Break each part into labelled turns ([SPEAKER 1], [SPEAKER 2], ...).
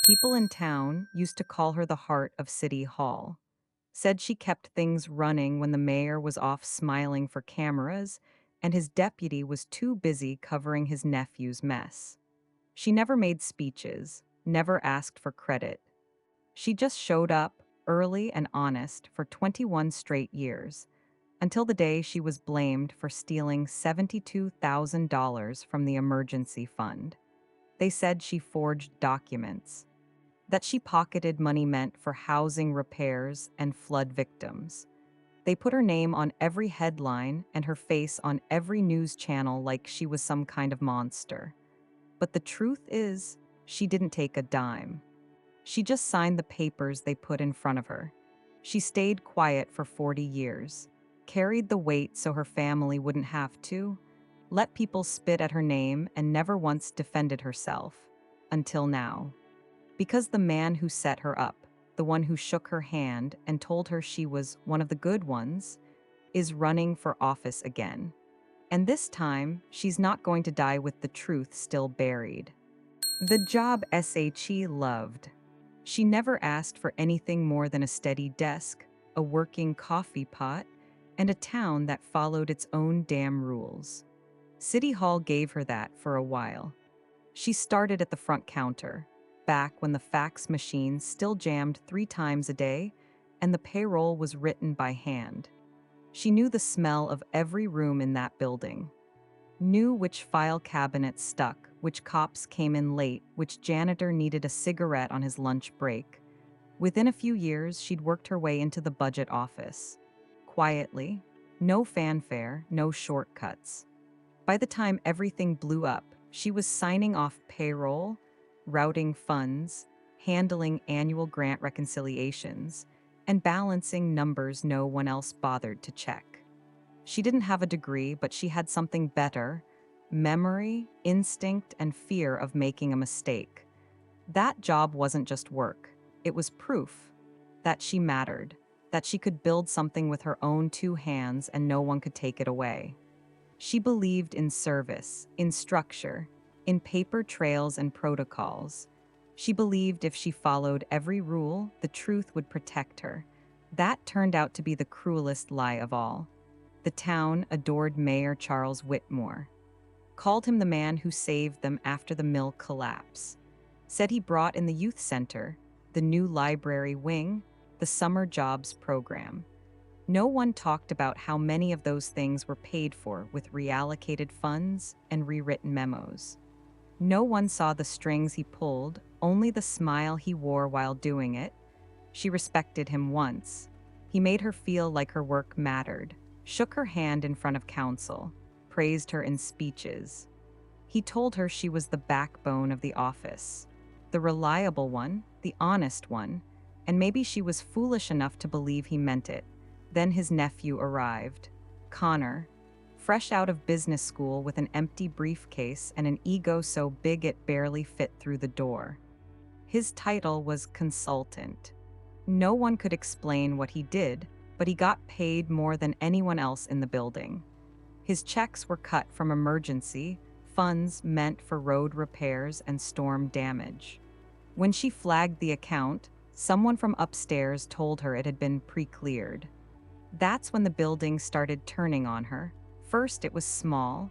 [SPEAKER 1] People in town used to call her the heart of City Hall, said she kept things running when the mayor was off smiling for cameras and his deputy was too busy covering his nephew's mess. She never made speeches, never asked for credit. She just showed up, early and honest, for 21 straight years, until the day she was blamed for stealing $72,000 from the emergency fund. They said she forged documents, that she pocketed money meant for housing repairs and flood victims. They put her name on every headline and her face on every news channel like she was some kind of monster. But the truth is, she didn't take a dime. She just signed the papers they put in front of her. She stayed quiet for 40 years, carried the weight so her family wouldn't have to, let people spit at her name, and never once defended herself. Until now. Because the man who set her up, the one who shook her hand and told her she was one of the good ones, is running for office again. And this time, she's not going to die with the truth still buried. The job SHE loved. She never asked for anything more than a steady desk, a working coffee pot, and a town that followed its own damn rules. City Hall gave her that for a while. She started at the front counter, back when the fax machine still jammed 3 times a day and the payroll was written by hand. She knew the smell of every room in that building, knew which file cabinet stuck, which cops came in late, which janitor needed a cigarette on his lunch break. Within a few years, she'd worked her way into the budget office. Quietly, no fanfare, no shortcuts. By the time everything blew up, she was signing off payroll, routing funds, handling annual grant reconciliations, and balancing numbers no one else bothered to check. She didn't have a degree, but she had something better: memory, instinct, and fear of making a mistake. That job wasn't just work, it was proof that she mattered, that she could build something with her own 2 hands and no one could take it away. She believed in service, in structure, in paper trails and protocols. She believed if she followed every rule, the truth would protect her. That turned out to be the cruelest lie of all. The town adored Mayor Charles Whitmore, called him the man who saved them after the mill collapse, said he brought in the youth center, the new library wing, the summer jobs program. No one talked about how many of those things were paid for with reallocated funds and rewritten memos. No one saw the strings he pulled, only the smile he wore while doing it. She respected him once. He made her feel like her work mattered, shook her hand in front of council, praised her in speeches. He told her she was the backbone of the office, the reliable one, the honest one, and maybe she was foolish enough to believe he meant it. Then his nephew arrived, Connor, fresh out of business school with an empty briefcase and an ego so big it barely fit through the door. His title was consultant. No one could explain what he did, but he got paid more than anyone else in the building. His checks were cut from emergency funds meant for road repairs and storm damage. When she flagged the account, someone from upstairs told her it had been pre-cleared. That's when the building started turning on her. First, it was small,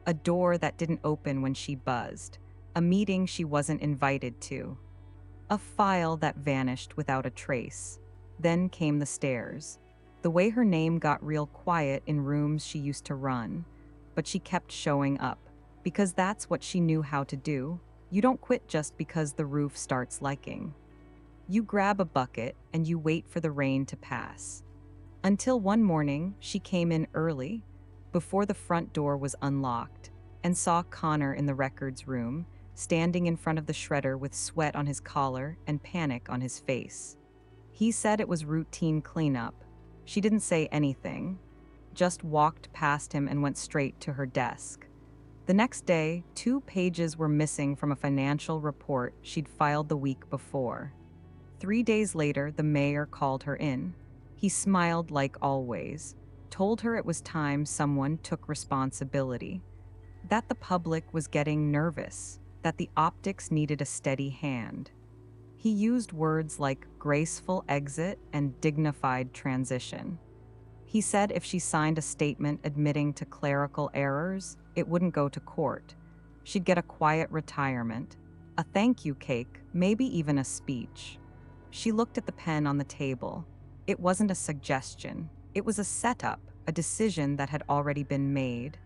[SPEAKER 1] a door that didn't open when she buzzed, a meeting she wasn't invited to, a file that vanished without a trace. Then came the stairs. The way her name got real quiet in rooms she used to run, but she kept showing up, because that's what she knew how to do. You don't quit just because the roof starts leaking. You grab a bucket and you wait for the rain to pass. Until one morning, she came in early, before the front door was unlocked, and saw Connor in the records room, standing in front of the shredder with sweat on his collar and panic on his face. He said it was routine cleanup. She didn't say anything, just walked past him and went straight to her desk. The next day, 2 pages were missing from a financial report she'd filed the week before. 3 days later, the mayor called her in. He smiled like always, told her it was time someone took responsibility, that the public was getting nervous, that the optics needed a steady hand. He used words like graceful exit and dignified transition. He said if she signed a statement admitting to clerical errors, it wouldn't go to court. She'd get a quiet retirement, a thank you cake, maybe even a speech. She looked at the pen on the table. It wasn't a suggestion. It was a setup, a decision that had already been made.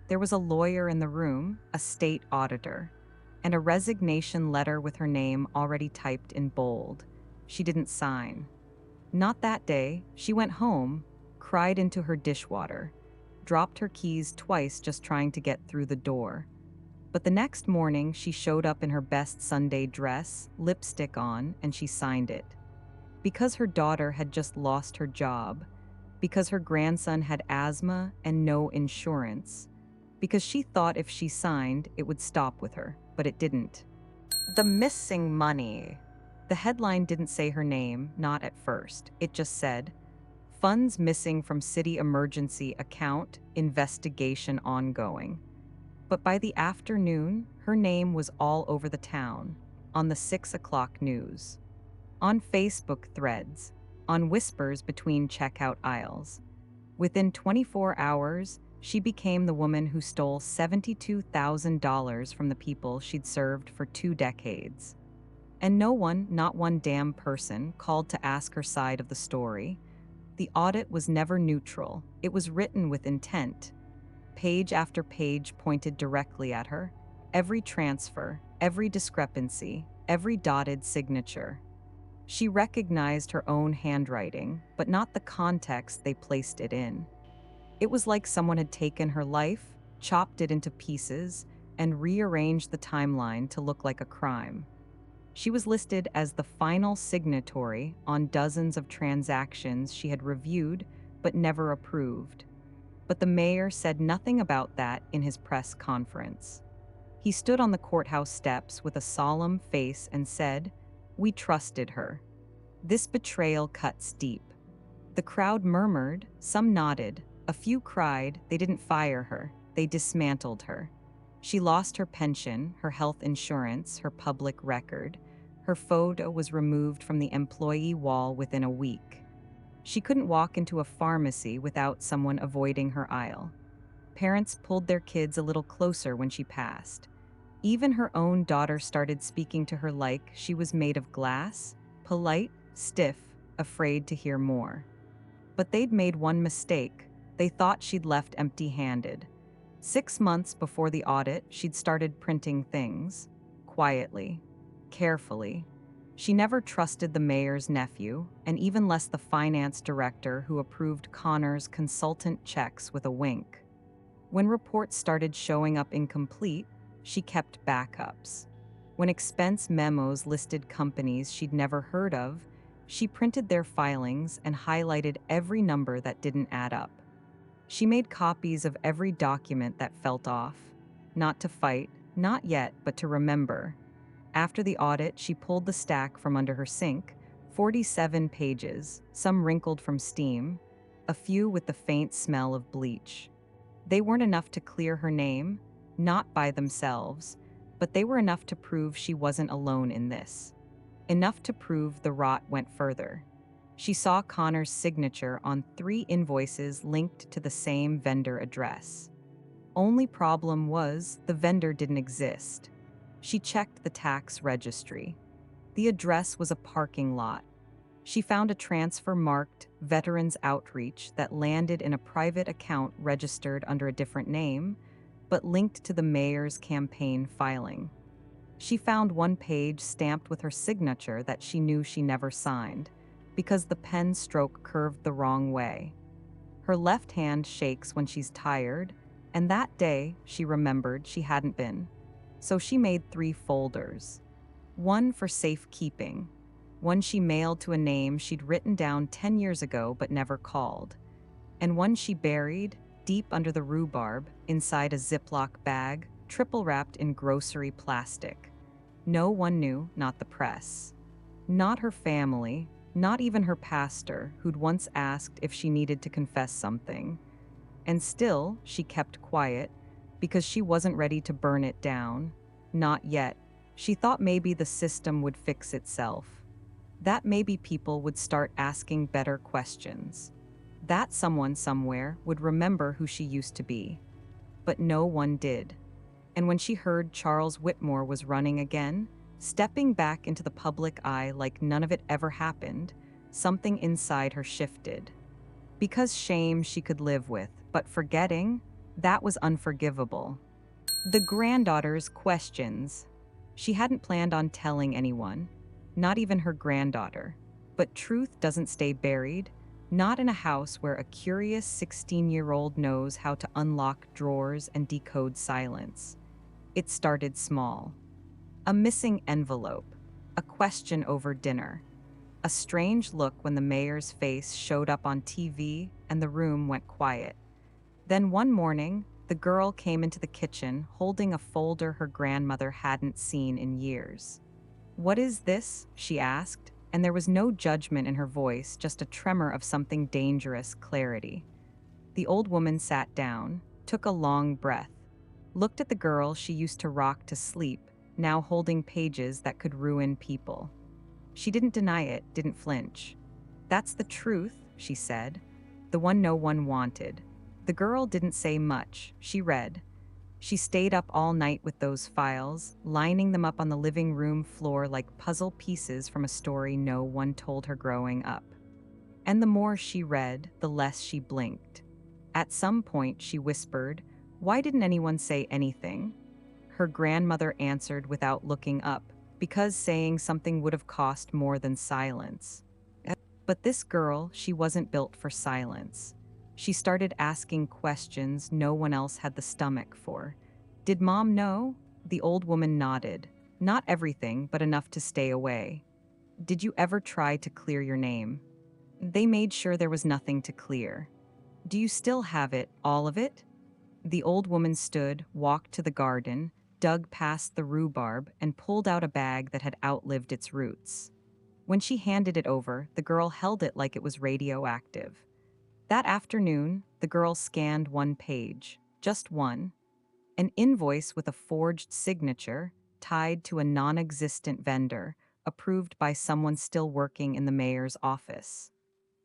[SPEAKER 1] There was a lawyer in the room, a state auditor, and a resignation letter with her name already typed in bold. She didn't sign. Not that day. She went home, cried into her dishwater, dropped her keys twice just trying to get through the door. But the next morning, she showed up in her best Sunday dress, lipstick on, and she signed it. Because her daughter had just lost her job, because her grandson had asthma and no insurance, because she thought if she signed, it would stop with her, but it didn't. The missing money. The headline didn't say her name, not at first. It just said, funds missing from city emergency account, investigation ongoing. But by the afternoon, her name was all over the town, on the 6 o'clock news, on Facebook threads, on whispers between checkout aisles. Within 24 hours, she became the woman who stole $72,000 from the people she'd served for 2 decades. And no one, not one damn person, called to ask her side of the story. The audit was never neutral. It was written with intent. Page after page pointed directly at her. Every transfer, every discrepancy, every dotted signature. She recognized her own handwriting, but not the context they placed it in. It was like someone had taken her life, chopped it into pieces, and rearranged the timeline to look like a crime. She was listed as the final signatory on dozens of transactions she had reviewed but never approved. But the mayor said nothing about that in his press conference. He stood on the courthouse steps with a solemn face and said, "We trusted her." This betrayal cuts deep. The crowd murmured, some nodded, a few cried. They didn't fire her, they dismantled her. She lost her pension, her health insurance, her public record. Her photo was removed from the employee wall within a week. She couldn't walk into a pharmacy without someone avoiding her aisle. Parents pulled their kids a little closer when she passed. Even her own daughter started speaking to her like she was made of glass, polite, stiff, afraid to hear more. But they'd made one mistake. They thought she'd left empty-handed. 6 months before the audit, she'd started printing things. Quietly. Carefully. She never trusted the mayor's nephew, and even less the finance director who approved Connor's consultant checks with a wink. When reports started showing up incomplete, she kept backups. When expense memos listed companies she'd never heard of, she printed their filings and highlighted every number that didn't add up. She made copies of every document that felt off, not to fight, not yet, but to remember. After the audit, she pulled the stack from under her sink, 47 pages, some wrinkled from steam, a few with the faint smell of bleach. They weren't enough to clear her name, not by themselves, but they were enough to prove she wasn't alone in this. Enough to prove the rot went further. She saw Connor's signature on 3 invoices linked to the same vendor address. Only problem was the vendor didn't exist. She checked the tax registry. The address was a parking lot. She found a transfer marked Veterans Outreach that landed in a private account registered under a different name, but linked to the mayor's campaign filing. She found one page stamped with her signature that she knew she never signed, because the pen stroke curved the wrong way. Her left hand shakes when she's tired, and that day, she remembered, she hadn't been. So she made 3 folders. One for safekeeping, one she mailed to a name she'd written down 10 years ago but never called, and one she buried, deep under the rhubarb, inside a Ziploc bag, triple-wrapped in grocery plastic. No one knew, not the press. Not her family, not even her pastor, who'd once asked if she needed to confess something. And still, she kept quiet, because she wasn't ready to burn it down. Not yet. She thought maybe the system would fix itself, that maybe people would start asking better questions, that someone somewhere would remember who she used to be. But no one did. And when she heard Charles Whitmore was running again, stepping back into the public eye like none of it ever happened, something inside her shifted. Because shame she could live with, but forgetting, that was unforgivable. The granddaughter's questions. She hadn't planned on telling anyone, not even her granddaughter. But truth doesn't stay buried, not in a house where a curious 16-year-old knows how to unlock drawers and decode silence. It started small. A missing envelope, a question over dinner, a strange look when the mayor's face showed up on TV and the room went quiet. Then one morning, the girl came into the kitchen holding a folder her grandmother hadn't seen in years. "What is this?" she asked, and there was no judgment in her voice, just a tremor of something dangerous clarity. The old woman sat down, took a long breath, looked at the girl she used to rock to sleep, now holding pages that could ruin people. She didn't deny it, didn't flinch. "That's the truth," she said, "the one no one wanted." The girl didn't say much. She read. She stayed up all night with those files, lining them up on the living room floor like puzzle pieces from a story no one told her growing up. And the more she read, the less she blinked. At some point, she whispered, "Why didn't anyone say anything?" Her grandmother answered without looking up, "Because saying something would have cost more than silence." But this girl, she wasn't built for silence. She started asking questions no one else had the stomach for. "Did Mom know?" The old woman nodded. "Not everything, but enough to stay away." "Did you ever try to clear your name?" "They made sure there was nothing to clear." "Do you still have it, all of it?" The old woman stood, walked to the garden, dug past the rhubarb, and pulled out a bag that had outlived its roots. When she handed it over, the girl held it like it was radioactive. That afternoon, the girl scanned one page, just one, an invoice with a forged signature tied to a non-existent vendor, approved by someone still working in the mayor's office.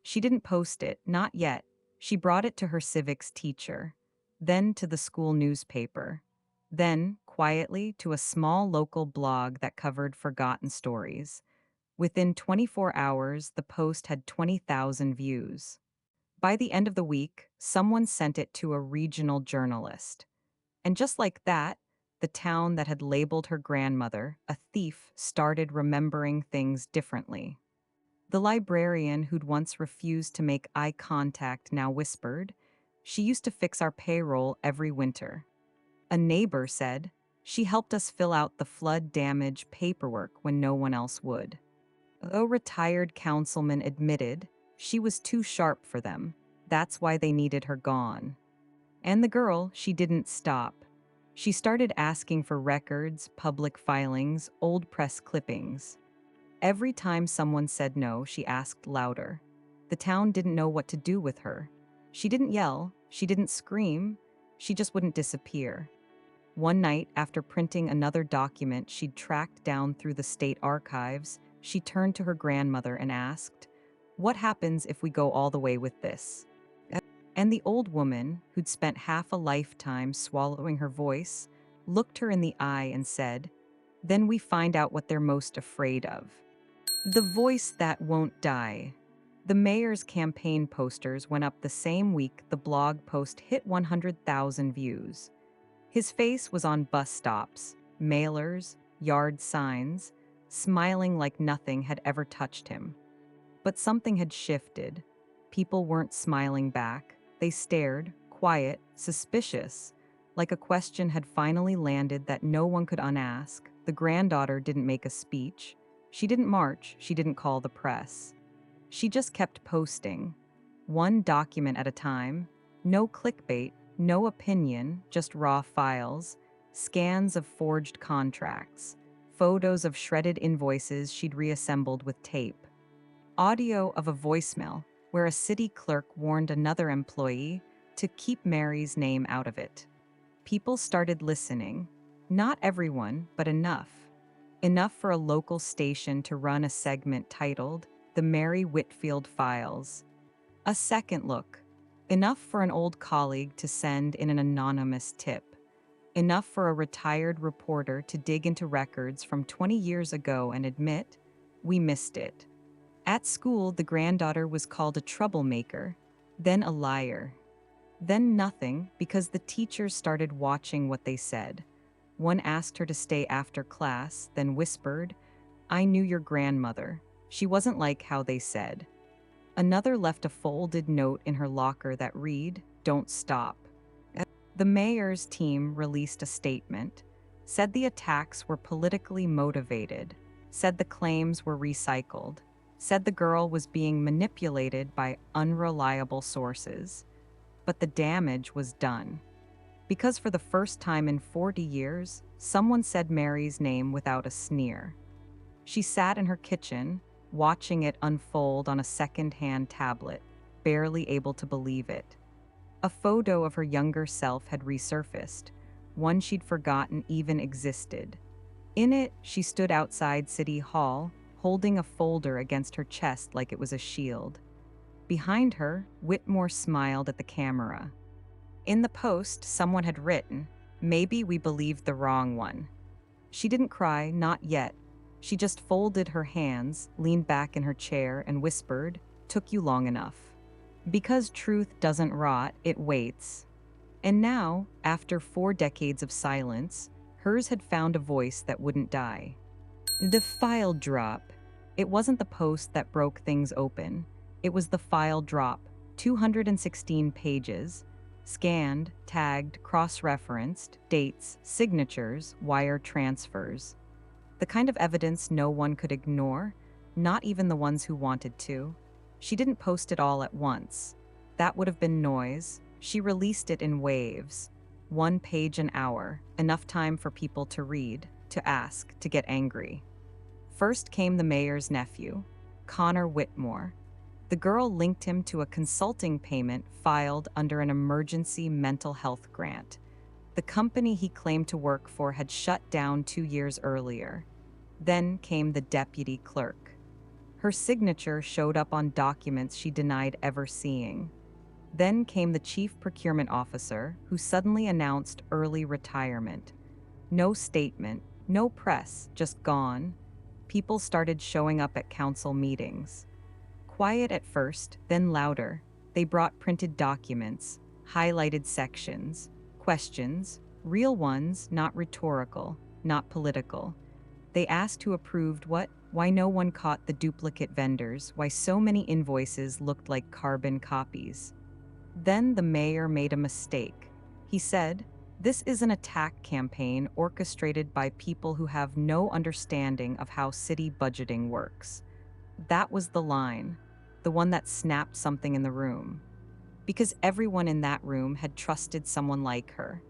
[SPEAKER 1] She didn't post it, not yet. She brought it to her civics teacher, then to the school newspaper, then, quietly, to a small local blog that covered forgotten stories. Within 24 hours, the post had 20,000 views. By the end of the week, someone sent it to a regional journalist. And just like that, the town that had labeled her grandmother a thief started remembering things differently. The librarian who'd once refused to make eye contact now whispered, "She used to fix our payroll every winter." A neighbor said, "She helped us fill out the flood damage paperwork when no one else would." A retired councilman admitted she was too sharp for them. That's why they needed her gone. And the girl, she didn't stop. She started asking for records, public filings, old press clippings. Every time someone said no, she asked louder. The town didn't know what to do with her. She didn't yell, she didn't scream, she just wouldn't disappear. One night, after printing another document she'd tracked down through the state archives, she turned to her grandmother and asked, "What happens if we go all the way with this?" And the old woman, who'd spent half a lifetime swallowing her voice, looked her in the eye and said, "Then we find out what they're most afraid of. The voice that won't die." The mayor's campaign posters went up the same week the blog post hit 100,000 views. His face was on bus stops, mailers, yard signs, smiling like nothing had ever touched him. But something had shifted. People weren't smiling back. They stared, quiet, suspicious, like a question had finally landed that no one could unask. The granddaughter didn't make a speech. She didn't march. She didn't call the press. She just kept posting, one document at a time. No clickbait, no opinion, just raw files, scans of forged contracts, photos of shredded invoices she'd reassembled with tape, audio of a voicemail where a city clerk warned another employee to keep Mary's name out of it. People started listening. Not everyone, but enough. enough for a local station to run a segment titled The Mary Whitfield Files. A second look, enough for an old colleague to send in an anonymous tip, enough for a retired reporter to dig into records from 20 years ago and admit, we missed it. At school, the granddaughter was called a troublemaker, then a liar, then nothing because the teachers started watching what they said. One asked her to stay after class, then whispered, I knew your grandmother. She wasn't like how they said. Another left a folded note in her locker that read, Don't stop. The mayor's team released a statement, said the attacks were politically motivated, said the claims were recycled, said the girl was being manipulated by unreliable sources. But the damage was done. Because for the first time in 40 years, someone said Mary's name without a sneer. She sat in her kitchen, watching it unfold on a second-hand tablet, barely able to believe it. A photo of her younger self had resurfaced, one she'd forgotten even existed. In it, she stood outside City Hall, holding a folder against her chest like it was a shield. Behind her, Whitmore smiled at the camera. In the post, someone had written, Maybe we believed the wrong one. She didn't cry, not yet. She just folded her hands, leaned back in her chair, and whispered, Took you long enough. Because truth doesn't rot, it waits. And now, after 4 decades of silence, hers had found a voice that wouldn't die. The file drop. It wasn't the post that broke things open. It was the file drop, 216 pages, scanned, tagged, cross-referenced, dates, signatures, wire transfers. The kind of evidence no one could ignore, not even the ones who wanted to. She didn't post it all at once. That would have been noise. She released it in waves. 1 page an hour, enough time for people to read, to ask, to get angry. First came the mayor's nephew, Connor Whitmore. The girl linked him to a consulting payment filed under an emergency mental health grant. The company he claimed to work for had shut down 2 years earlier. Then came the deputy clerk. Her signature showed up on documents she denied ever seeing. Then came the chief procurement officer, who suddenly announced early retirement. No statement, no press, just gone. People started showing up at council meetings. Quiet at first, then louder. They brought printed documents, highlighted sections, questions, real ones, not rhetorical, not political. They asked who approved what, why no one caught the duplicate vendors, why so many invoices looked like carbon copies. Then the mayor made a mistake. He said, This is an attack campaign orchestrated by people who have no understanding of how city budgeting works. That was the line, the one that snapped something in the room. Because everyone in that room had trusted someone like her.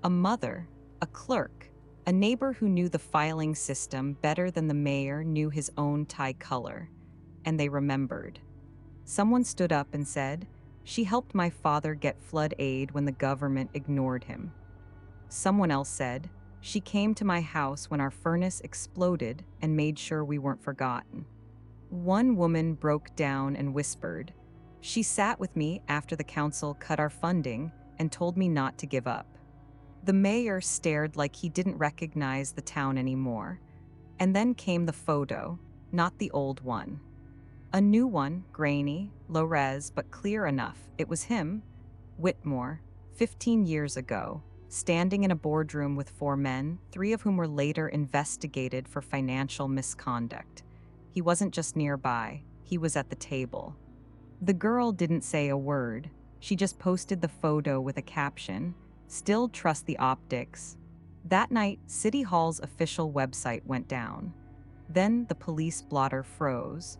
[SPEAKER 1] A mother, a clerk, a neighbor who knew the filing system better than the mayor knew his own tie color. And they remembered. Someone stood up and said, She helped my father get flood aid when the government ignored him. Someone else said, She came to my house when our furnace exploded and made sure we weren't forgotten. One woman broke down and whispered, She sat with me after the council cut our funding and told me not to give up. The mayor stared like he didn't recognize the town anymore. And then came the photo, not the old one. A new one, grainy, low-res, but clear enough. It was him, Whitmore, 15 years ago, standing in a boardroom with 4 men, 3 of whom were later investigated for financial misconduct. He wasn't just nearby, he was at the table. The girl didn't say a word. She just posted the photo with a caption, Still trust the optics. That night, City Hall's official website went down. Then the police blotter froze.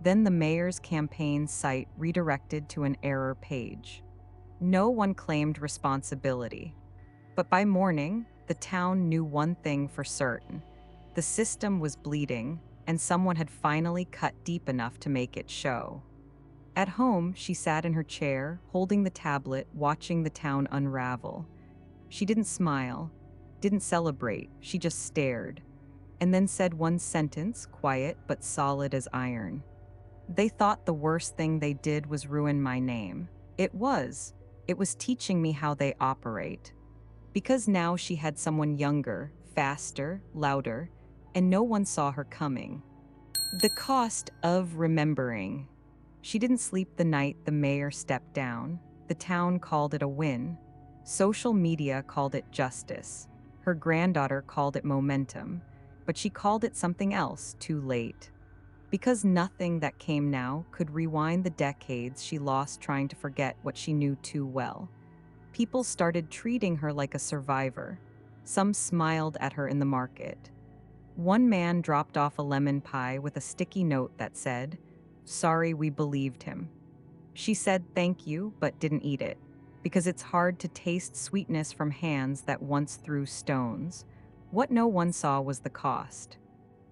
[SPEAKER 1] Then the mayor's campaign site redirected to an error page. No one claimed responsibility. But by morning, the town knew one thing for certain. The system was bleeding, and someone had finally cut deep enough to make it show. At home, she sat in her chair, holding the tablet, watching the town unravel. She didn't smile, didn't celebrate, she just stared. and then said one sentence, quiet but solid as iron. They thought the worst thing they did was ruin my name. It was. It was teaching me how they operate. Because now she had someone younger, faster, louder, and no one saw her coming. The cost of remembering. She didn't sleep the night the mayor stepped down. The town called it a win. Social media called it justice. Her granddaughter called it momentum, but she called it something else too late. Because nothing that came now could rewind the decades she lost trying to forget what she knew too well. People started treating her like a survivor. Some smiled at her in the market. One man dropped off a lemon pie with a sticky note that said, "Sorry we believed him." She said thank you, but didn't eat it, because it's hard to taste sweetness from hands that once threw stones. What no one saw was the cost.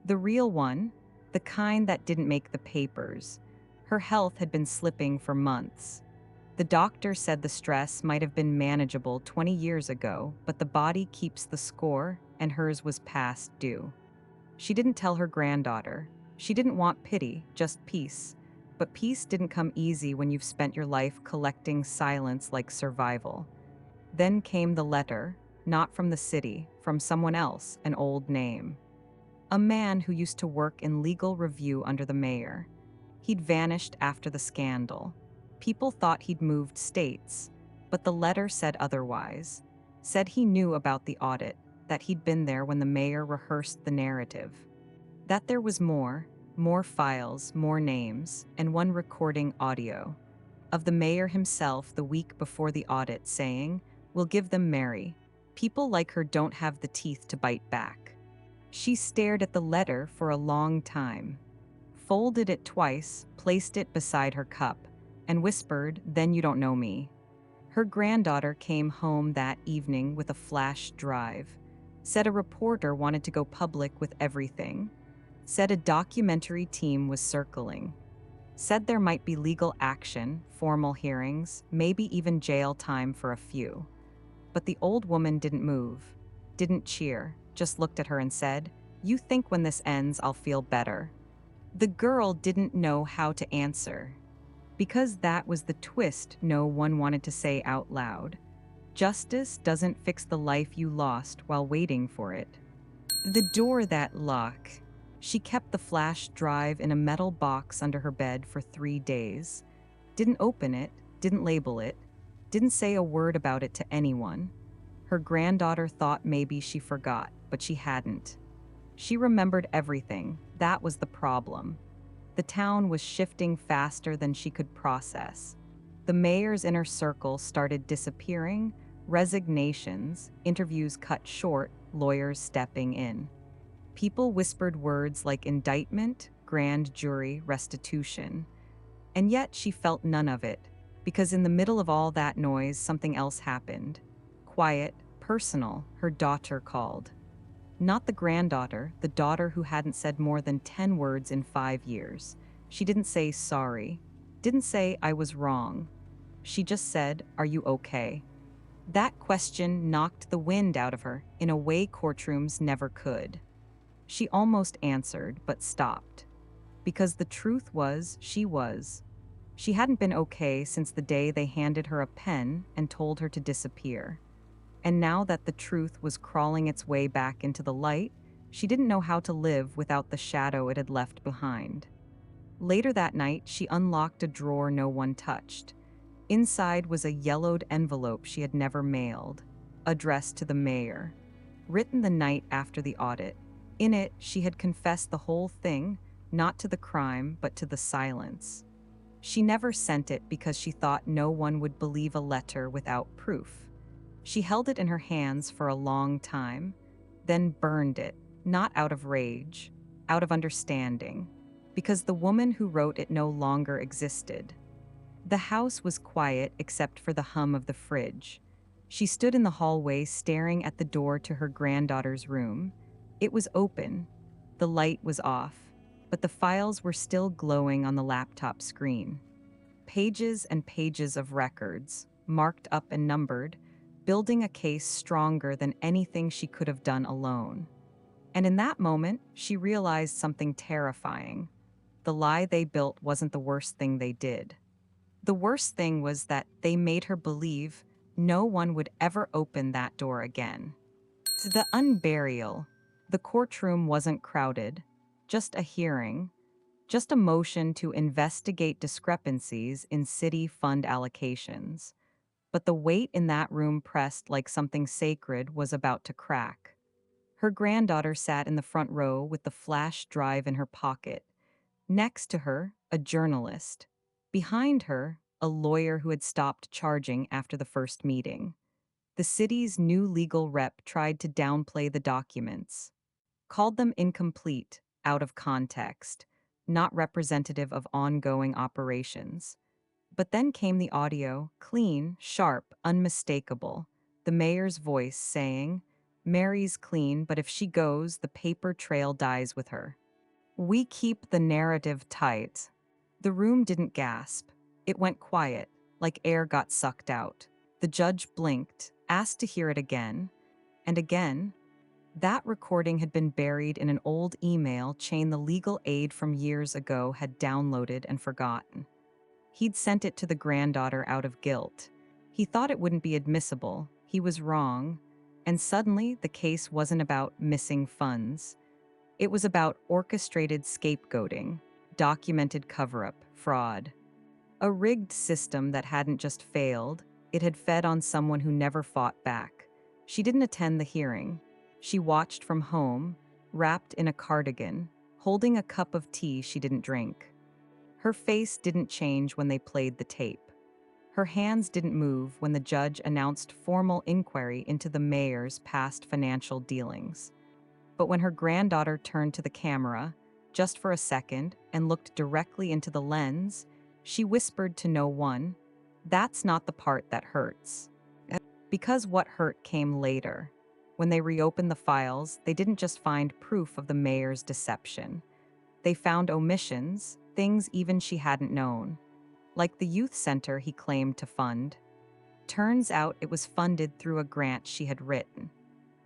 [SPEAKER 1] The real one, the kind that didn't make the papers. Her health had been slipping for months. The doctor said the stress might have been manageable 20 years ago, but the body keeps the score, and hers was past due. She didn't tell her granddaughter. She didn't want pity, just peace. But peace didn't come easy when you've spent your life collecting silence like survival. Then came the letter, not from the city, from someone else, an old name. A man who used to work in legal review under the mayor. He'd vanished after the scandal. People thought he'd moved states, but the letter said otherwise. Said he knew about the audit, that he'd been there when the mayor rehearsed the narrative. That there was more files, more names, and one recording audio of the mayor himself the week before the audit saying, "We'll give them Mary. People like her don't have the teeth to bite back." She stared at the letter for a long time, folded it twice, placed it beside her cup, and whispered, "Then you don't know me." Her granddaughter came home that evening with a flash drive. Said a reporter wanted to go public with everything. Said a documentary team was circling. Said there might be legal action, formal hearings, maybe even jail time for a few. But the old woman didn't move, didn't cheer, just looked at her and said, "You think when this ends I'll feel better?" The girl didn't know how to answer. Because that was the twist no one wanted to say out loud. Justice doesn't fix the life you lost while waiting for it. The door that lock. She kept the flash drive in a metal box under her bed for 3 days. Didn't open it, didn't label it, didn't say a word about it to anyone. Her granddaughter thought maybe she forgot, but she hadn't. She remembered everything. That was the problem. The town was shifting faster than she could process. The mayor's inner circle started disappearing, resignations, interviews cut short, lawyers stepping in. People whispered words like indictment, grand jury, restitution. And yet she felt none of it, because in the middle of all that noise, something else happened. Quiet, personal, her daughter called. Not the granddaughter, the daughter who hadn't said more than 10 words in 5 years. She didn't say sorry, didn't say I was wrong. She just said, "Are you okay?" That question knocked the wind out of her in a way courtrooms never could. She almost answered, but stopped. Because the truth was, she was. She hadn't been okay since the day they handed her a pen and told her to disappear. And now that the truth was crawling its way back into the light, she didn't know how to live without the shadow it had left behind. Later that night, she unlocked a drawer no one touched. Inside was a yellowed envelope she had never mailed, addressed to the mayor, written the night after the audit. In it, she had confessed the whole thing, not to the crime, but to the silence. She never sent it because she thought no one would believe a letter without proof. She held it in her hands for a long time, then burned it, not out of rage, out of understanding, because the woman who wrote it no longer existed. The house was quiet except for the hum of the fridge. She stood in the hallway staring at the door to her granddaughter's room. It was open. The light was off, but the files were still glowing on the laptop screen. Pages and pages of records, marked up and numbered, building a case stronger than anything she could have done alone. And in that moment, she realized something terrifying. The lie they built wasn't the worst thing they did. The worst thing was that they made her believe no one would ever open that door again. To the unburial, the courtroom wasn't crowded, just a hearing, just a motion to investigate discrepancies in city fund allocations. But the weight in that room pressed like something sacred was about to crack. Her granddaughter sat in the front row with the flash drive in her pocket. Next to her, a journalist. Behind her, a lawyer who had stopped charging after the first meeting. The city's new legal rep tried to downplay the documents, called them incomplete, out of context, not representative of ongoing operations. But then came the audio, clean, sharp, unmistakable. The mayor's voice saying, "Mary's clean, but if she goes, the paper trail dies with her. We keep the narrative tight." The room didn't gasp. It went quiet, like air got sucked out. The judge blinked, asked to hear it again, and again. That recording had been buried in an old email chain the legal aid from years ago had downloaded and forgotten. He'd sent it to the granddaughter out of guilt. He thought it wouldn't be admissible. He was wrong. And suddenly, the case wasn't about missing funds. It was about orchestrated scapegoating, documented cover-up, fraud. A rigged system that hadn't just failed, it had fed on someone who never fought back. She didn't attend the hearing. She watched from home, wrapped in a cardigan, holding a cup of tea she didn't drink. Her face didn't change when they played the tape. Her hands didn't move when the judge announced formal inquiry into the mayor's past financial dealings. But when her granddaughter turned to the camera, just for a second, and looked directly into the lens, she whispered to no one, "That's not the part that hurts." Because what hurt came later. When they reopened the files, they didn't just find proof of the mayor's deception. They found omissions, things even she hadn't known. Like the youth center he claimed to fund. Turns out it was funded through a grant she had written.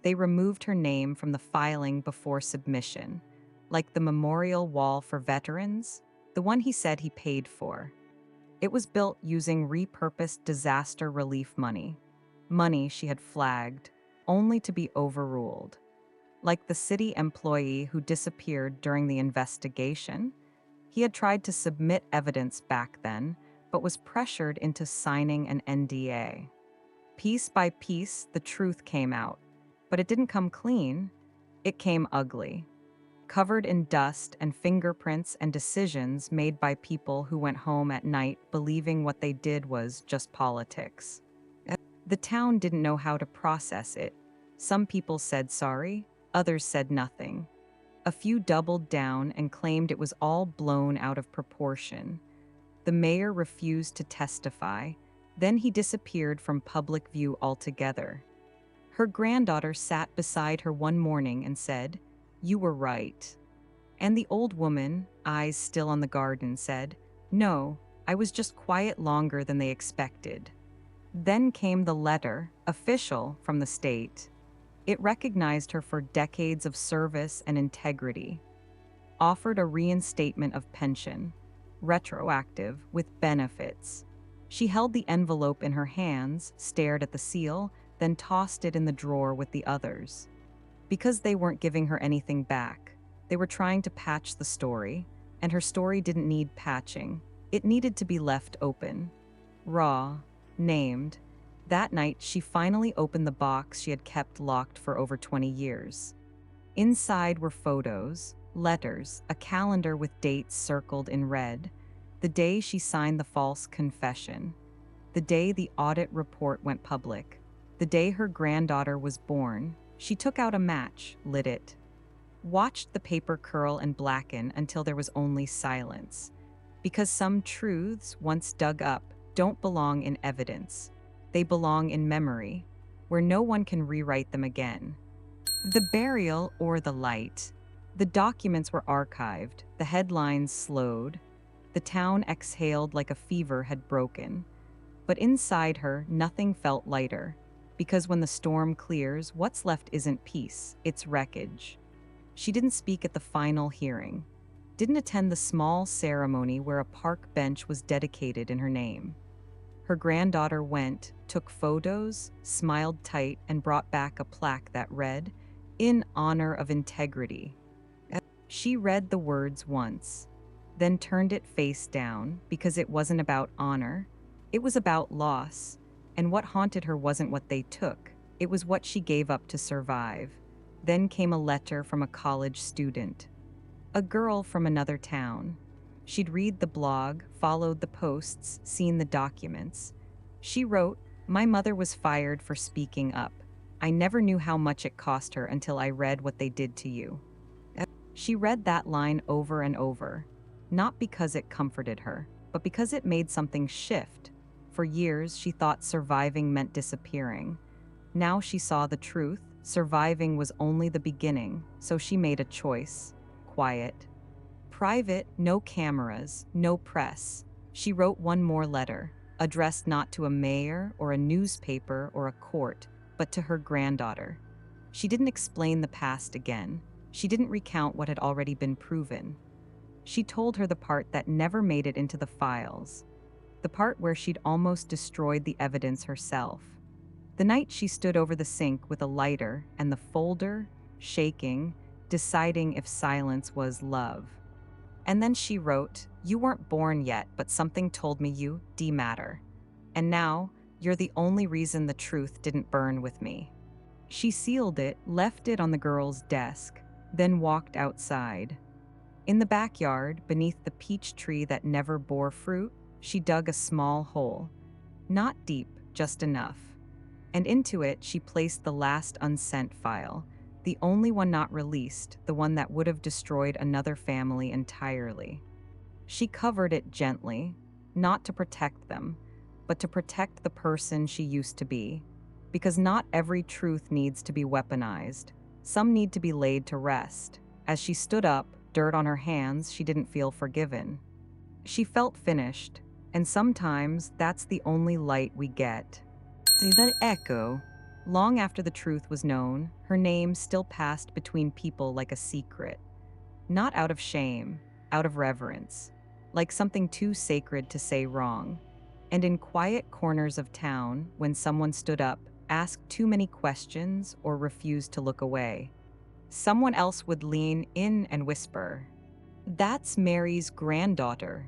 [SPEAKER 1] They removed her name from the filing before submission, like the memorial wall for veterans, the one he said he paid for. It was built using repurposed disaster relief money, money she had flagged, only to be overruled. Like the city employee who disappeared during the investigation, he had tried to submit evidence back then, but was pressured into signing an NDA. Piece by piece, the truth came out. But it didn't come clean, it came ugly. Covered in dust and fingerprints and decisions made by people who went home at night believing what they did was just politics. The town didn't know how to process it. Some people said sorry, others said nothing. A few doubled down and claimed it was all blown out of proportion. The mayor refused to testify, then he disappeared from public view altogether. Her granddaughter sat beside her one morning and said, "You were right." And the old woman, eyes still on the garden, said, "No, I was just quiet longer than they expected." Then came the letter, official, from the state. It recognized her for decades of service and integrity, offered a reinstatement of pension, retroactive, with benefits. She held the envelope in her hands, stared at the seal, then tossed it in the drawer with the others. Because they weren't giving her anything back, they were trying to patch the story, and her story didn't need patching. It needed to be left open. Raw, named. That night, she finally opened the box she had kept locked for over 20 years. Inside were photos, letters, a calendar with dates circled in red, the day she signed the false confession, the day the audit report went public, the day her granddaughter was born. She took out a match, lit it, watched the paper curl and blacken until there was only silence. Because some truths, once dug up, don't belong in evidence. They belong in memory, where no one can rewrite them again. The burial or the light. The documents were archived, the headlines slowed, the town exhaled like a fever had broken. But inside her, nothing felt lighter, because when the storm clears, what's left isn't peace, it's wreckage. She didn't speak at the final hearing, didn't attend the small ceremony where a park bench was dedicated in her name. Her granddaughter went, took photos, smiled tight, and brought back a plaque that read, "In honor of integrity." She read the words once, then turned it face down because it wasn't about honor. It was about loss. And what haunted her wasn't what they took, it was what she gave up to survive. Then came a letter from a college student, a girl from another town. She'd read the blog, followed the posts, seen the documents. She wrote, "My mother was fired for speaking up. I never knew how much it cost her until I read what they did to you." She read that line over and over, not because it comforted her, but because it made something shift. For years, she thought surviving meant disappearing. Now she saw the truth. Surviving was only the beginning, so she made a choice. Quiet. Private, no cameras, no press. She wrote one more letter, addressed not to a mayor or a newspaper or a court, but to her granddaughter. She didn't explain the past again. She didn't recount what had already been proven. She told her the part that never made it into the files, the part where she'd almost destroyed the evidence herself. The night she stood over the sink with a lighter and the folder, shaking, deciding if silence was love. And then she wrote, "You weren't born yet, but something told me you matter. And now, you're the only reason the truth didn't burn with me." She sealed it, left it on the girl's desk, then walked outside. In the backyard, beneath the peach tree that never bore fruit, she dug a small hole. Not deep, just enough. And into it, she placed the last unsent file, the only one not released, the one that would have destroyed another family entirely. She covered it gently, not to protect them, but to protect the person she used to be. Because not every truth needs to be weaponized. Some need to be laid to rest. As she stood up, dirt on her hands, she didn't feel forgiven. She felt finished, and sometimes that's the only light we get. The echo. Long after the truth was known, her name still passed between people like a secret. Not out of shame, out of reverence, like something too sacred to say wrong. And in quiet corners of town, when someone stood up, asked too many questions, or refused to look away, someone else would lean in and whisper, "That's Mary's granddaughter."